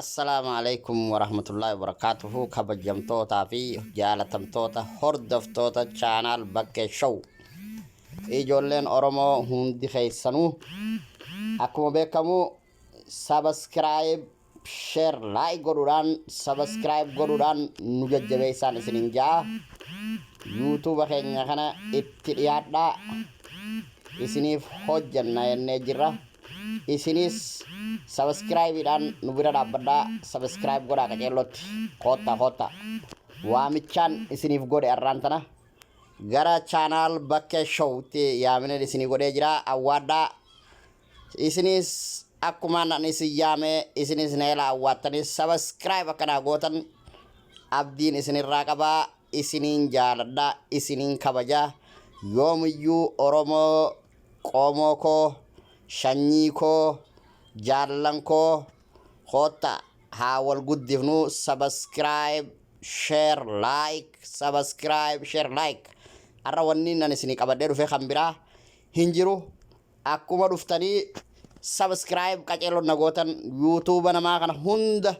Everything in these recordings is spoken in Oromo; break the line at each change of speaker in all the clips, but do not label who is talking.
السلام عليكم ورحمة الله وبركاته كبجمتوتا في جالتمتوتا هردفتوتا channel بكي شو إيجولين أورمو هندي خيسانو أكمو بيكمو سبسكرايب شير لايك غوروران سبسكرايب غوروران نججبي سان سننجا يوتيوب خينيا خنا اتريادا isiniif hojjanna yennee jirra isinis subscribe dhaan nu bira dhaabbadhaa subscribe godhaa qaceellotti kotta waamichaan isiniif godhe arraan tana gara channel bakkee showtti yaamine isinii godhee jira awwaadhaa isinis akkuma nan isin yaame isinis neela awwaattanis subscribe akkanaa gootan abdiin isinirraa qabaa isiniin jaaladhaa isiniin kabajaa yoomiyyuu oromoo qomoo koo shanyii koo jaallan koo kotta haa wal guddifnu subscribe share like arra wanni nan isinii qabadhee dhufe kan biraa hin jiru akkuma dhuftanii subscribe qaceeloo nagootan youtube namaa kana hunda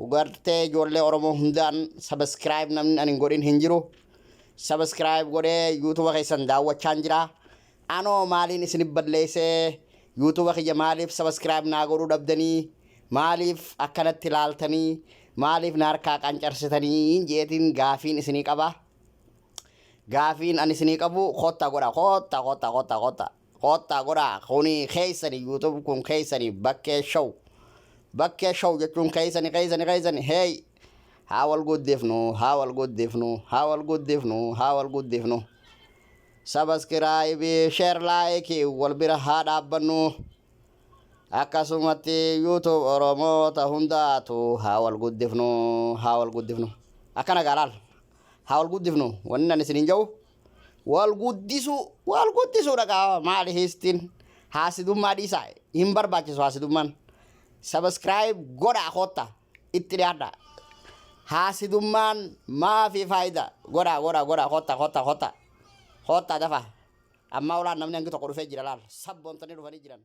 ugartee ijoollee oromoo hundaan subscribe namni anin godhin hin jiru subscribe godhe youtube keessan daawwachaan jira anoo maaliin isin balleesse youtube kiyya maaliif subscribe naa godhuu dhabdanii maaliif akkanatti ilaaltanii maaliif na harkaa qancarsitanii jeetiin gaafiin isinii qaba gaafiin ani isinii qabu kotta godha kuni keessani youtube kun keessani bakkee show jechuun keessani hey hawal guddifnu subscribe share like wal bira haadhaabbannu akkasumatti youtube oromoota hundaatu hawal guddifnu akkana gaalaal hawal guddifnu wannan isinin jau wal guddisu dhagaa maali histin haasidummaa dhiisaa hin barbaachisu haasidummaan subscribe godhaa kotta itti dhiyaadha haasidummaan maafi faayida godhaa kotta dafa amma ulaan namni hangi tokko dhufee jira laal sabboontanii dhufanii jiran